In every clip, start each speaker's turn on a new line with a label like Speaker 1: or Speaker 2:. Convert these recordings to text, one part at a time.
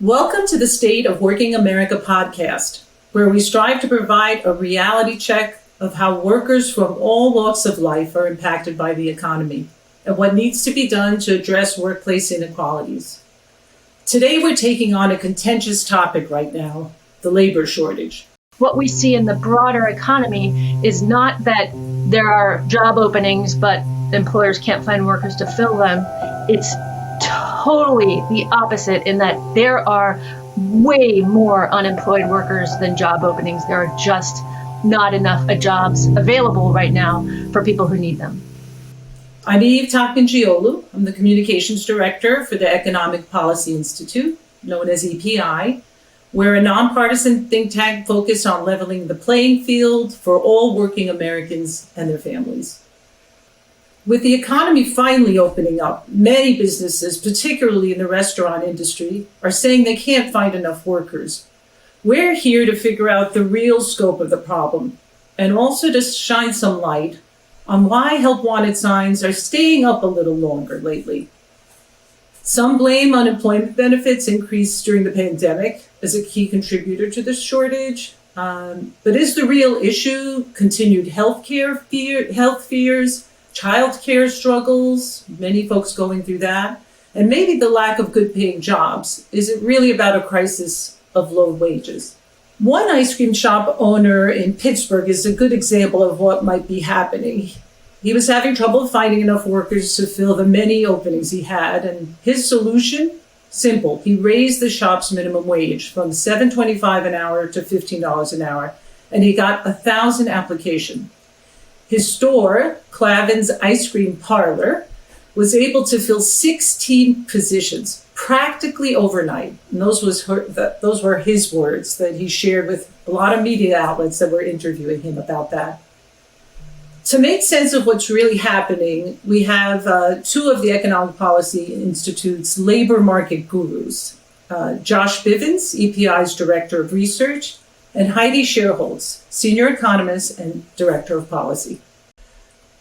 Speaker 1: Welcome to the State of Working America podcast, where we strive to provide a reality check of how workers from all walks of life are impacted by the economy and what needs to be done to address workplace inequalities. Today, we're taking on a contentious topic right now, the labor shortage.
Speaker 2: What we see in the broader economy is not that there are job openings, but employers can't find workers to fill them. It's totally the opposite in that there are way more unemployed workers than job openings. There are just not enough jobs available right now for people who need them.
Speaker 1: I'm Eve Tahmincioglu. I'm the Communications Director for the Economic Policy Institute, known as EPI. We're a nonpartisan think tank focused on leveling the playing field for all working Americans and their families. With the economy finally opening up, many businesses, particularly in the restaurant industry, are saying they can't find enough workers. We're here to figure out the real scope of the problem and also to shine some light on why help wanted signs are staying up a little longer lately. Some blame unemployment benefits increased during the pandemic as a key contributor to the shortage. But is the real issue continued health fears, childcare struggles, many folks going through that, and maybe the lack of good paying jobs? Is it really about a crisis of low wages? One ice cream shop owner in Pittsburgh is a good example of what might be happening. He was having trouble finding enough workers to fill the many openings he had, and his solution? Simple. He raised the shop's minimum wage from $7.25 an hour to $15 an hour, and he got 1,000 applications. His store, Clavin's Ice Cream Parlor, was able to fill 16 positions practically overnight. And those were his words that he shared with a lot of media outlets that were interviewing him about that. To make sense of what's really happening, we have two of the Economic Policy Institute's labor market gurus, Josh Bivens, EPI's Director of Research, and Heidi Shierholz, Senior Economist and Director of Policy.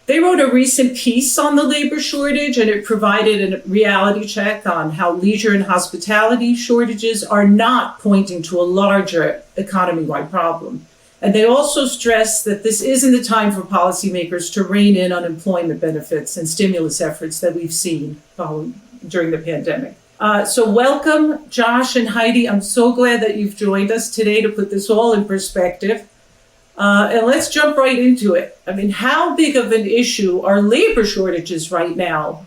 Speaker 1: They wrote a recent piece on the labor shortage, and it provided a reality check on how leisure and hospitality shortages are not pointing to a larger economy-wide problem. And they also stressed that this isn't the time for policymakers to rein in unemployment benefits and stimulus efforts that we've seen during the pandemic. So welcome, Josh and Heidi. I'm so glad that you've joined us today to put this all in perspective. And let's jump right into it. I mean, how big of an issue are labor shortages right now?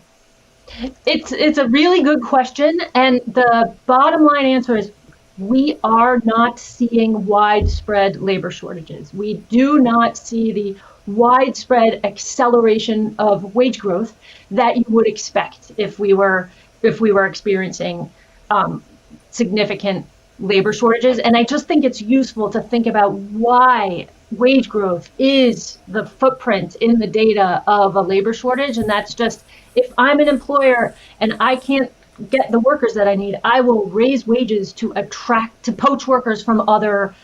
Speaker 2: It's a really good question. And the bottom line answer is we are not seeing widespread labor shortages. We do not see the widespread acceleration of wage growth that you would expect if we were experiencing significant labor shortages. And I just think it's useful to think about why wage growth is the footprint in the data of a labor shortage. And that's just, if I'm an employer and I can't get the workers that I need, I will raise wages to poach workers from other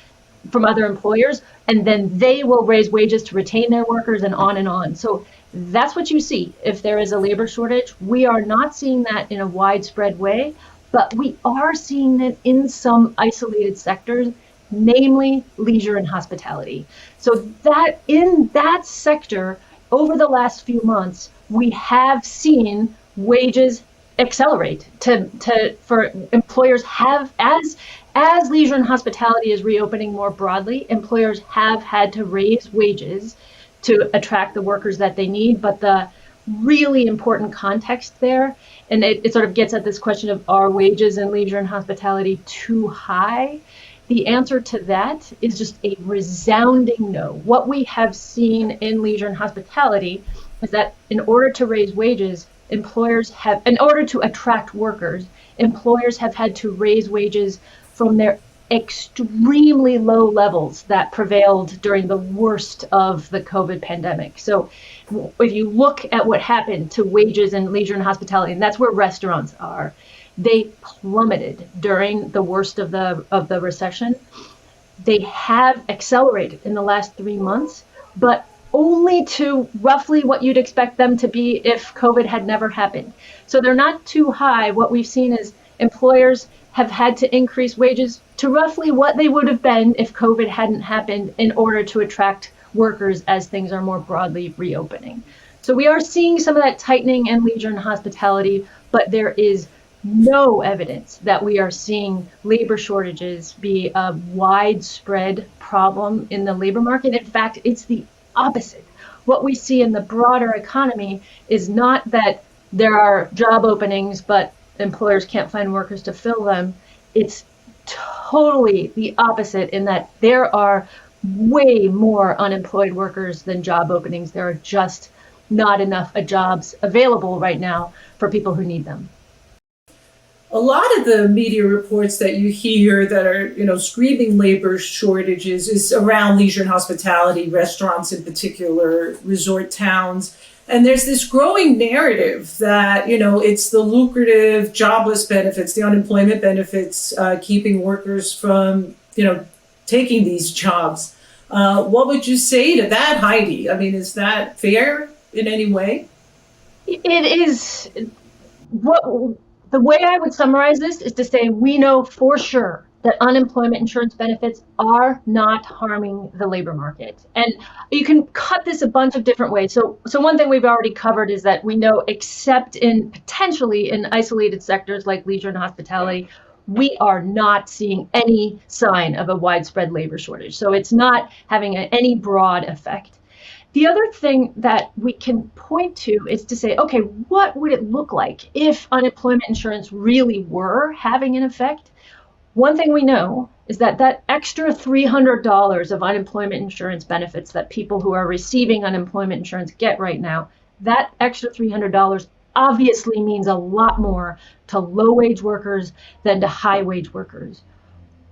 Speaker 2: employers, and then they will raise wages to retain their workers, and on and on. So that's what you see if there is a labor shortage. We are not seeing that in a widespread way, but we are seeing it in some isolated sectors, namely leisure and hospitality. So that in that sector, over the last few months, we have seen wages accelerate for employers have, as leisure and hospitality is reopening more broadly, employers have had to raise wages to attract the workers that they need. But the really important context there, and it sort of gets at this question of, are wages in leisure and hospitality too high? The answer to that is just a resounding no. What we have seen in leisure and hospitality is that in order to raise wages, in order to attract workers, employers have had to raise wages from their extremely low levels that prevailed during the worst of the COVID pandemic. So if you look at what happened to wages in leisure and hospitality, and that's where restaurants are, they plummeted during the worst of the recession. They have accelerated in the last 3 months, but only to roughly what you'd expect them to be if COVID had never happened. So they're not too high. What we've seen is employers have had to increase wages to roughly what they would have been if COVID hadn't happened in order to attract workers as things are more broadly reopening. So we are seeing some of that tightening in leisure and hospitality, but there is no evidence that we are seeing labor shortages be a widespread problem in the labor market. In fact, it's the opposite. What we see in the broader economy is not that there are job openings, but employers can't find workers to fill them. It's totally the opposite in that there are way more unemployed workers than job openings. There are just not enough jobs available right now for people who need them.
Speaker 1: A lot of the media reports that you hear that are, screaming labor shortages is around leisure and hospitality, restaurants in particular, resort towns. And there's this growing narrative that, it's the lucrative jobless benefits, the unemployment benefits, keeping workers from, taking these jobs. What would you say to that, Heidi? I mean, is that fair in any way?
Speaker 2: It is. The way I would summarize this is to say we know for sure that unemployment insurance benefits are not harming the labor market. And you can cut this a bunch of different ways. So one thing we've already covered is that we know, except in potentially in isolated sectors like leisure and hospitality, we are not seeing any sign of a widespread labor shortage. So it's not having any broad effect. The other thing that we can point to is to say, okay, what would it look like if unemployment insurance really were having an effect? One thing we know is that extra $300 of unemployment insurance benefits that people who are receiving unemployment insurance get right now, that extra $300 obviously means a lot more to low-wage workers than to high-wage workers.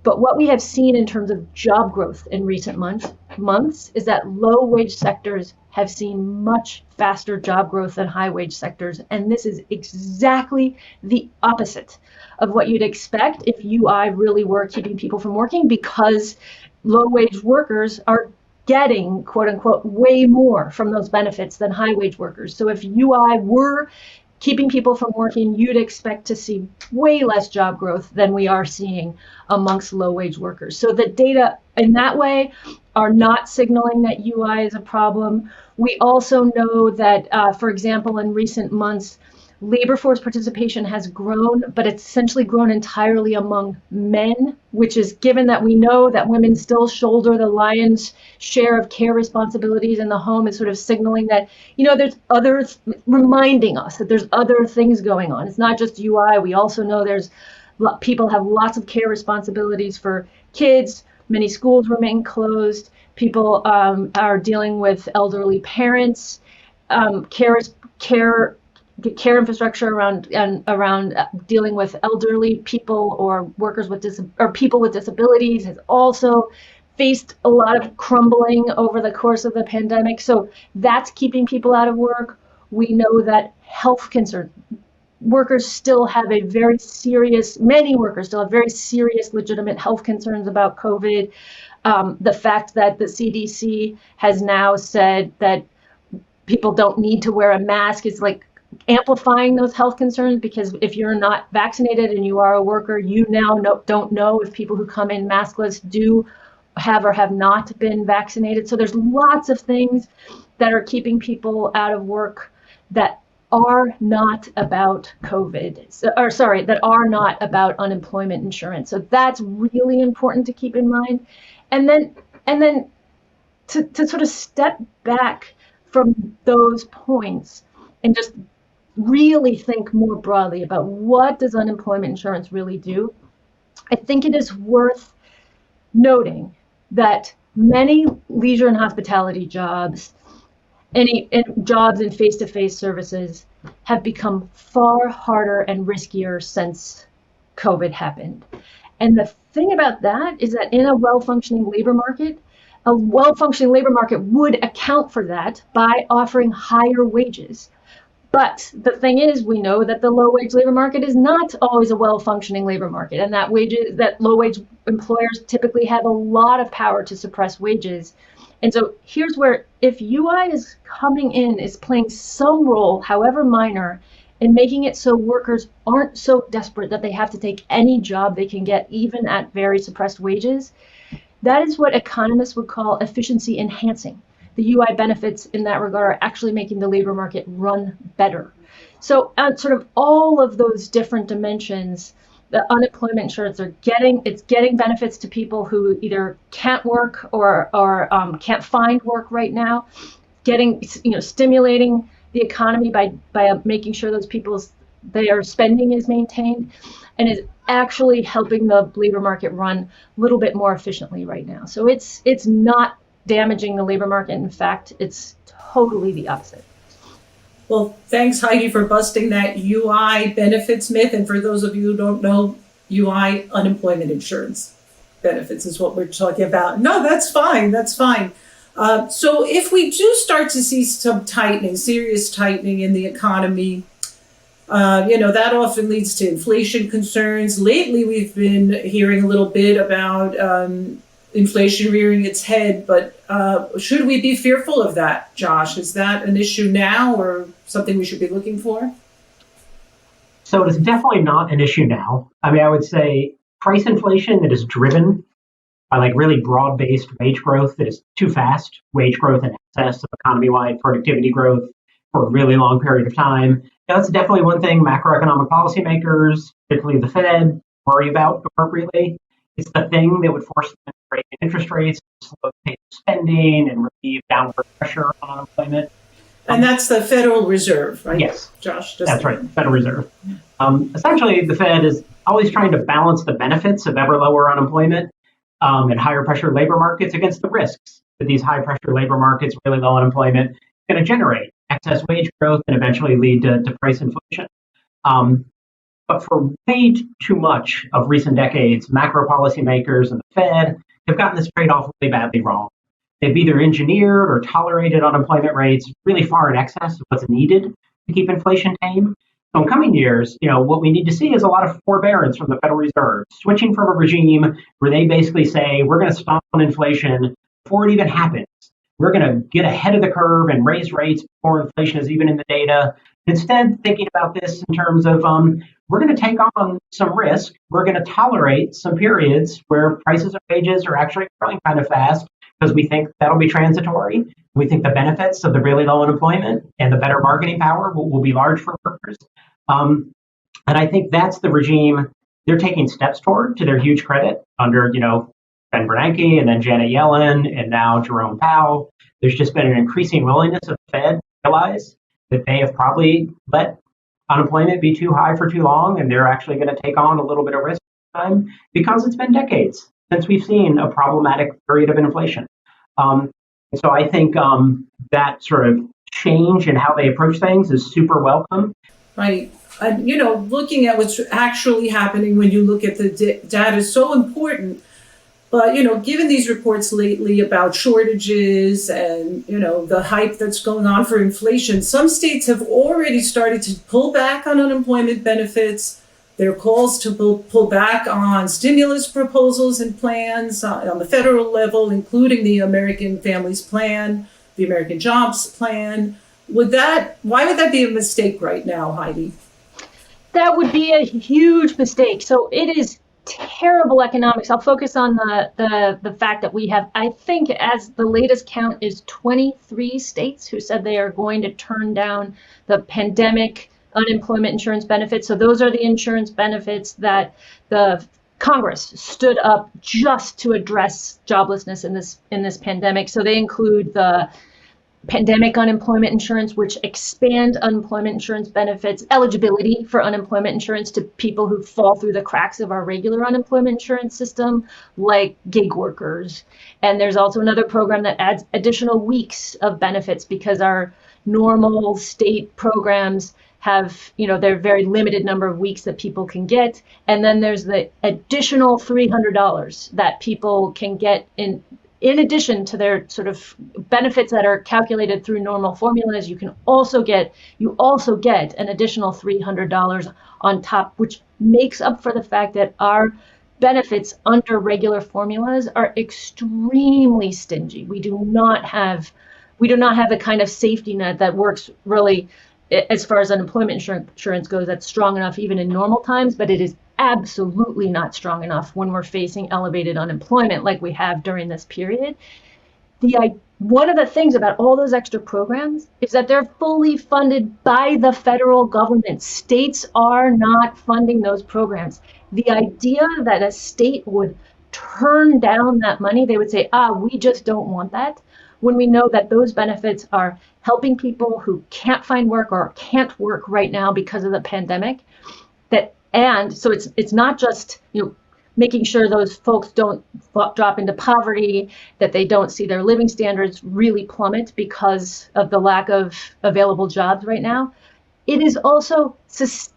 Speaker 2: But what we have seen in terms of job growth in recent months is that low-wage sectors have seen much faster job growth than high-wage sectors. And this is exactly the opposite of what you'd expect if UI really were keeping people from working, because low-wage workers are getting, quote unquote, way more from those benefits than high-wage workers. So if UI were keeping people from working, you'd expect to see way less job growth than we are seeing amongst low-wage workers. So the data in that way are not signaling that UI is a problem. We also know that, for example, in recent months, labor force participation has grown, but it's essentially grown entirely among men, which is, given that we know that women still shoulder the lion's share of care responsibilities in the home, is sort of signaling that, there's others, reminding us that there's other things going on. It's not just UI. We also know people have lots of care responsibilities for kids. Many schools remain closed. People are dealing with elderly parents. Care infrastructure around dealing with elderly people or workers with people with disabilities has also faced a lot of crumbling over the course of the pandemic. So that's keeping people out of work. We know that health concerns, many workers still have very serious, legitimate health concerns about COVID. The fact that the CDC has now said that people don't need to wear a mask is like amplifying those health concerns, because if you're not vaccinated and you are a worker, you now don't know if people who come in maskless do have or have not been vaccinated. So there's lots of things that are keeping people out of work that are not about COVID, that are not about unemployment insurance. So that's really important to keep in mind. And then to sort of step back from those points and just really think more broadly about what does unemployment insurance really do. I think it is worth noting that many leisure and hospitality jobs, jobs in face-to-face services, have become far harder and riskier since COVID happened. And the thing about that is that in a well-functioning labor market would account for that by offering higher wages. But the thing is, we know that the low-wage labor market is not always a well-functioning labor market, and that low-wage employers typically have a lot of power to suppress wages. And so here's where, if UI is coming in, is playing some role, however minor, and making it so workers aren't so desperate that they have to take any job they can get, even at very suppressed wages. That is what economists would call efficiency enhancing. The UI benefits in that regard are actually making the labor market run better. So sort of all of those different dimensions, the unemployment insurance it's getting benefits to people who either can't work or can't find work right now, getting, stimulating the economy by making sure those people's their spending is maintained, and is actually helping the labor market run a little bit more efficiently right now. So it's not damaging the labor market. In fact, it's totally the opposite.
Speaker 1: Well, thanks, Heidi, for busting that UI benefits myth. And for those of you who don't know, UI, unemployment insurance benefits, is what we're talking about. No, that's fine. That's fine. So if we do start to see some tightening, serious tightening in the economy, that often leads to inflation concerns. Lately, we've been hearing a little bit about inflation rearing its head, but should we be fearful of that, Josh? Is that an issue now or something we should be looking for?
Speaker 3: So it is definitely not an issue now. I mean, I would say price inflation that is driven by like really broad-based wage growth that is too fast, wage growth in excess of economy-wide productivity growth for a really long period of time. That's definitely one thing macroeconomic policymakers, particularly the Fed, worry about appropriately. It's the thing that would force them to raise interest rates, slow the pace of spending, and relieve downward pressure on unemployment.
Speaker 1: And that's the Federal Reserve, right?
Speaker 3: Yes,
Speaker 1: Josh.
Speaker 3: That's right, Federal Reserve. Essentially, the Fed is always trying to balance the benefits of ever lower unemployment and higher pressure labor markets against the risks that these high pressure labor markets, really low unemployment, going to generate excess wage growth and eventually lead to price inflation. But for way too much of recent decades, macro policymakers and the Fed have gotten this trade-off really badly wrong. They've either engineered or tolerated unemployment rates really far in excess of what's needed to keep inflation tame. So in coming years, what we need to see is a lot of forbearance from the Federal Reserve, switching from a regime where they basically say, we're going to stop on inflation before it even happens. We're going to get ahead of the curve and raise rates before inflation is even in the data. Instead, thinking about this in terms of we're going to take on some risk. We're going to tolerate some periods where prices of wages are actually growing kind of fast because we think that'll be transitory. We think the benefits of the really low unemployment and the better bargaining power will be large for workers. And I think that's the regime they're taking steps toward, to their huge credit, under Ben Bernanke and then Janet Yellen and now Jerome Powell. There's just been an increasing willingness of the Fed to realize that they have probably let unemployment be too high for too long, and they're actually going to take on a little bit of risk time because it's been decades since we've seen a problematic period of inflation. So I think that sort of change in how they approach things is super welcome.
Speaker 1: Right. And, looking at what's actually happening when you look at the data is so important. But, given these reports lately about shortages and, the hype that's going on for inflation, some states have already started to pull back on unemployment benefits. There are calls to pull back on stimulus proposals and plans on the federal level, including the American Families Plan, the American Jobs Plan. Why would that be a mistake right now, Heidi?
Speaker 2: That would be a huge mistake. So it is terrible economics. I'll focus on the fact that we have, I think, as the latest count is 23 states who said they are going to turn down the pandemic unemployment insurance benefits. So those are the insurance benefits that the Congress stood up just to address joblessness in this pandemic. So they include the pandemic unemployment insurance, which expand unemployment insurance benefits, eligibility for unemployment insurance to people who fall through the cracks of our regular unemployment insurance system, like gig workers. And there's also another program that adds additional weeks of benefits because our normal state programs have, they're very limited number of weeks that people can get. And then there's the additional $300 that people can get in addition to their sort of benefits that are calculated through normal formulas. You also get an additional $300 on top, which makes up for the fact that our benefits under regular formulas are extremely stingy. We do not have the kind of safety net that works really as far as unemployment insurance goes, that's strong enough even in normal times, but it is absolutely not strong enough when we're facing elevated unemployment like we have during this period. One of the things about all those extra programs is that they're fully funded by the federal government. States are not funding those programs. The idea that a state would turn down that money, they would say, we just don't want that, when we know that those benefits are helping people who can't find work or can't work right now because of the pandemic. And so it's not just, making sure those folks don't drop into poverty, that they don't see their living standards really plummet because of the lack of available jobs right now. It is also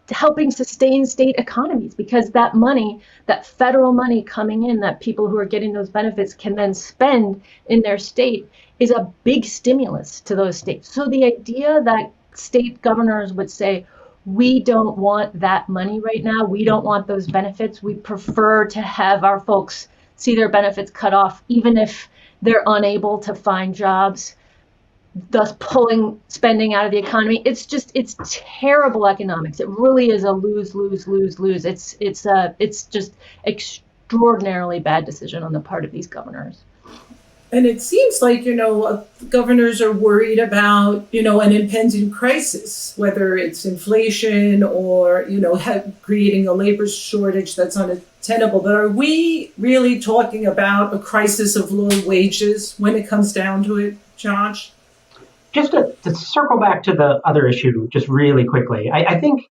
Speaker 2: helping sustain state economies, because that money, that federal money coming in, that people who are getting those benefits can then spend in their state, is a big stimulus to those states. So the idea that state governors would say, we don't want that money right now, we don't want those benefits, we prefer to have our folks see their benefits cut off, even if they're unable to find jobs, thus pulling spending out of the economy. It's terrible economics. It really is a lose, lose, lose, lose. It's just extraordinarily bad decision on the part of these governors.
Speaker 1: And it seems like, governors are worried about, an impending crisis, whether it's inflation or, creating a labor shortage that's untenable. But are we really talking about a crisis of low wages when it comes down to it, Josh?
Speaker 3: Just to circle back to the other issue just really quickly, I think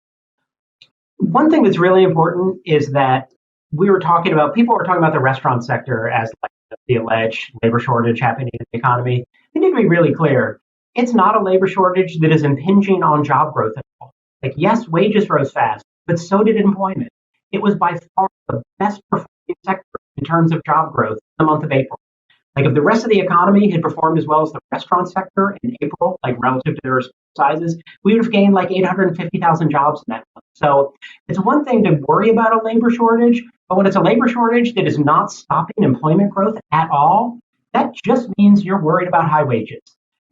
Speaker 3: one thing that's really important is that people were talking about the restaurant sector as like the alleged labor shortage happening in the economy. We need to be really clear. It's not a labor shortage that is impinging on job growth at all. Like, yes, wages rose fast, but so did employment. It was by far the best performing sector in terms of job growth in the month of April. Like, if the rest of the economy had performed as well as the restaurant sector in April, like relative to their sizes, we would have gained like 850,000 jobs in that month. So it's one thing to worry about a labor shortage, but when it's a labor shortage that is not stopping employment growth at all, that just means you're worried about high wages.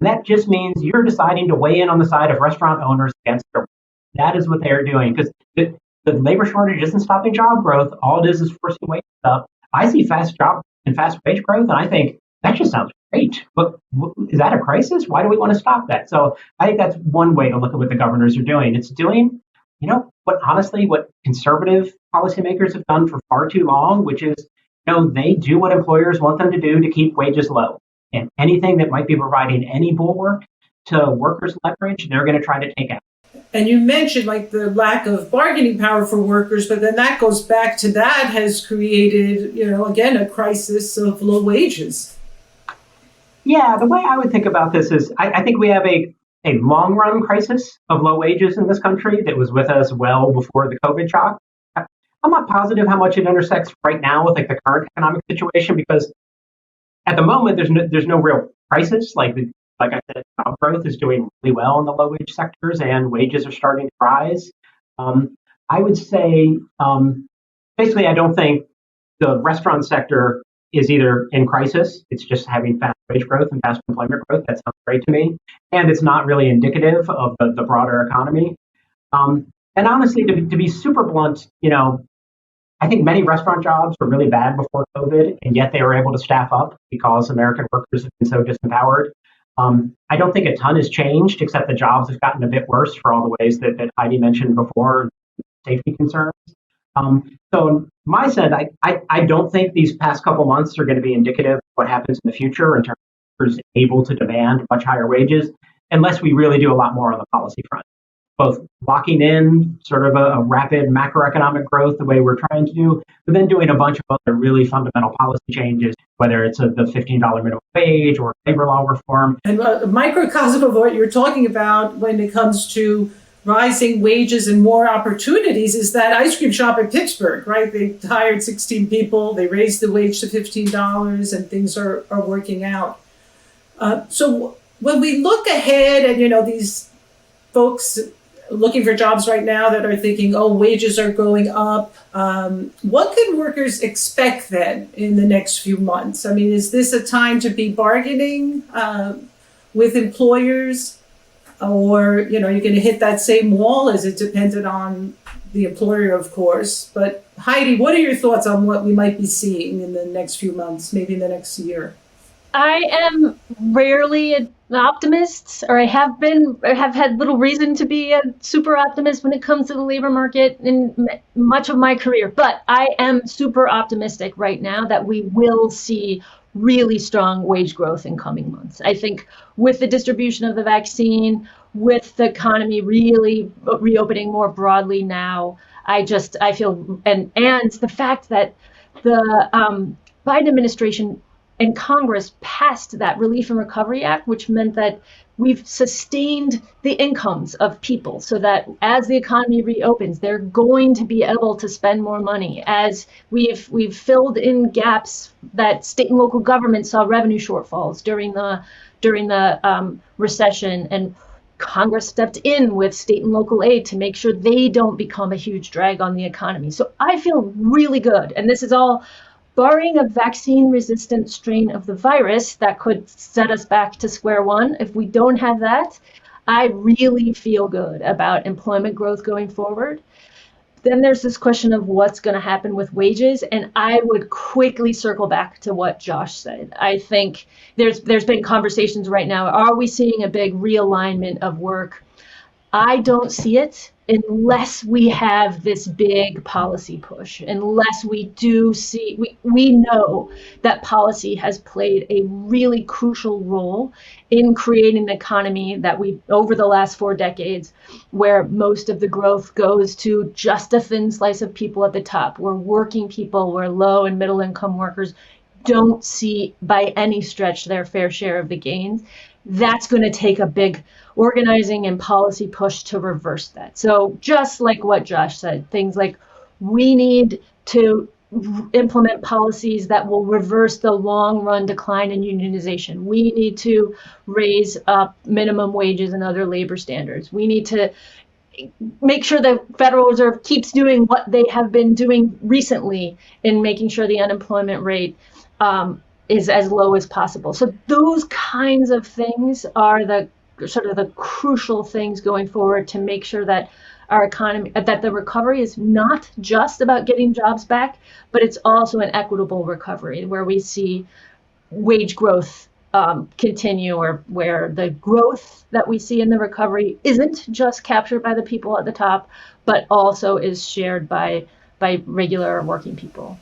Speaker 3: And that just means you're deciding to weigh in on the side of restaurant owners against their. That is what they're doing, because the labor shortage isn't stopping job growth. All it is forcing wages up. I see fast job and fast wage growth, and I think that just sounds great. But is that a crisis? Why do we want to stop that? So I think that's one way to look at what the governors are doing. It's doing, what conservative policymakers have done for far too long, which is, they do what employers want them to do to keep wages low. And anything that might be providing any bulwark to workers' leverage, they're going to try to take out.
Speaker 1: And you mentioned like the lack of bargaining power for workers, but then that goes back to that has created, again, a crisis of low wages.
Speaker 3: Yeah, the way I would think about this is I think we have a long-run crisis of low wages in this country that was with us well before the COVID shock. I'm not positive how much it intersects right now with like the current economic situation, because at the moment there's no real crisis. Like I said, job growth is doing really well in the low wage sectors, and wages are starting to rise. I would say, basically, I don't think the restaurant sector is either in crisis. It's just having fast wage growth and fast employment growth. That sounds great to me, and it's not really indicative of the broader economy. And honestly, to be super blunt, I think many restaurant jobs were really bad before COVID, and yet they were able to staff up because American workers have been so disempowered. I don't think a ton has changed, except the jobs have gotten a bit worse for all the ways that Heidi mentioned before, safety concerns. So my sense, I don't think these past couple months are going to be indicative of what happens in the future in terms of workers able to demand much higher wages, unless we really do a lot more on the policy front. Both locking in sort of a rapid macroeconomic growth the way we're trying to do, but then doing a bunch of other really fundamental policy changes, whether it's the $15 minimum wage or labor law reform.
Speaker 1: And a microcosm of what you're talking about when it comes to rising wages and more opportunities is that ice cream shop in Pittsburgh, right? They hired 16 people, they raised the wage to $15, and things are working out. So when we look ahead and, these folks looking for jobs right now that are thinking, wages are going up. What can workers expect then in the next few months? I mean, is this a time to be bargaining with employers? or, you're going to hit that same wall as it depended on the employer, of course. But Heidi, what are your thoughts on what we might be seeing in the next few months, maybe in the next year?
Speaker 2: I am rarely an optimist, or I have had little reason to be a super optimist when it comes to the labor market in much of my career. But I am super optimistic right now that we will see really strong wage growth in coming months. I think with the distribution of the vaccine, with the economy really reopening more broadly now, I feel, and the fact that the Biden administration and Congress passed that Relief and Recovery Act, which meant that we've sustained the incomes of people so that as the economy reopens, they're going to be able to spend more money. As we've filled in gaps that state and local governments saw revenue shortfalls during the recession, and Congress stepped in with state and local aid to make sure they don't become a huge drag on the economy. So I feel really good, and this is all barring a vaccine-resistant strain of the virus that could set us back to square one. If we don't have that, I really feel good about employment growth going forward. Then there's this question of what's going to happen with wages, and I would quickly circle back to what Josh said. I think there's been conversations right now. Are we seeing a big realignment of work? I don't see it unless we have this big policy push, unless we do see, we know that policy has played a really crucial role in creating an economy that over the last 4 decades, where most of the growth goes to just a thin slice of people at the top, where working people, where low and middle income workers don't see by any stretch their fair share of the gains. That's going to take a big organizing and policy push to reverse that. So just like what Josh said, things like we need to implement policies that will reverse the long run decline in unionization. We need to raise up minimum wages and other labor standards. We need to make sure the Federal Reserve keeps doing what they have been doing recently in making sure the unemployment rate is as low as possible. So those kinds of things are the sort of the crucial things going forward to make sure that our economy, that the recovery is not just about getting jobs back, but it's also an equitable recovery where we see wage growth continue, or where the growth that we see in the recovery isn't just captured by the people at the top, but also is shared by regular working people.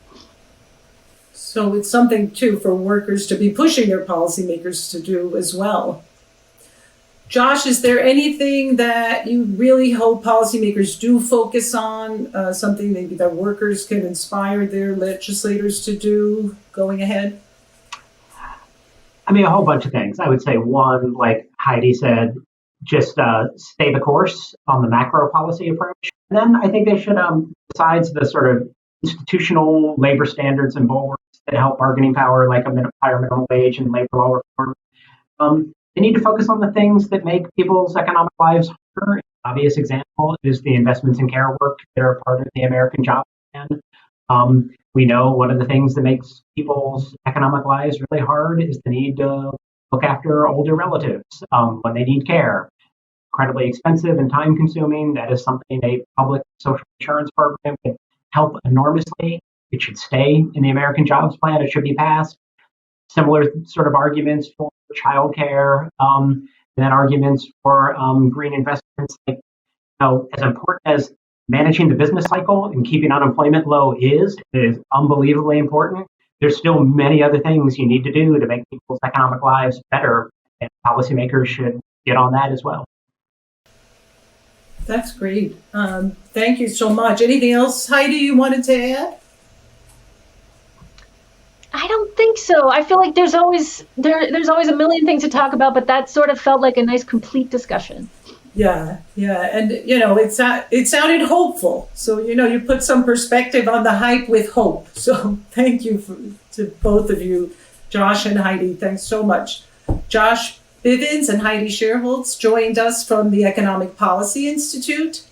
Speaker 1: So it's something, too, for workers to be pushing their policymakers to do as well. Josh, is there anything that you really hope policymakers do focus on, something maybe that workers can inspire their legislators to do going ahead?
Speaker 3: I mean, a whole bunch of things. I would say one, like Heidi said, just stay the course on the macro policy approach. And then I think they should, besides the sort of institutional labor standards and bulwarks that help bargaining power, like a higher minimum wage and labor law reform, they need to focus on the things that make people's economic lives harder. An obvious example is the investments in care work that are part of the American Job Plan. We know one of the things that makes people's economic lives really hard is the need to look after older relatives when they need care. Incredibly expensive and time consuming. That is something a public social insurance program could help enormously. It should stay in the American Jobs Plan. It should be passed. Similar sort of arguments for childcare, and then arguments for green investments. Like, as important as managing the business cycle and keeping unemployment low is unbelievably important. There's still many other things you need to do to make people's economic lives better, and policymakers should get on that as well.
Speaker 1: That's great. Thank you so much. Anything else, Heidi, you wanted to add?
Speaker 2: I don't think so. I feel like there's always a million things to talk about, but that sort of felt like a nice complete discussion.
Speaker 1: Yeah, and it sounded hopeful. So you put some perspective on the hype with hope. So thank you to both of you, Josh and Heidi. Thanks so much. Josh Bivens and Heidi Shierholz joined us from the Economic Policy Institute,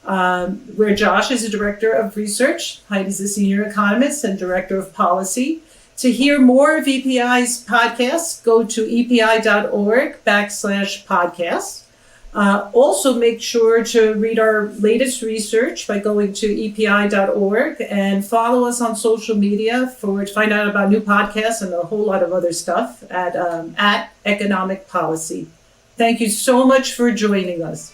Speaker 1: where Josh is a director of research. Heidi's a senior economist and director of policy. To hear more of EPI's podcasts, go to epi.org/podcasts. Also, make sure to read our latest research by going to epi.org and follow us on social media to find out about new podcasts and a whole lot of other stuff at Economic Policy. Thank you so much for joining us.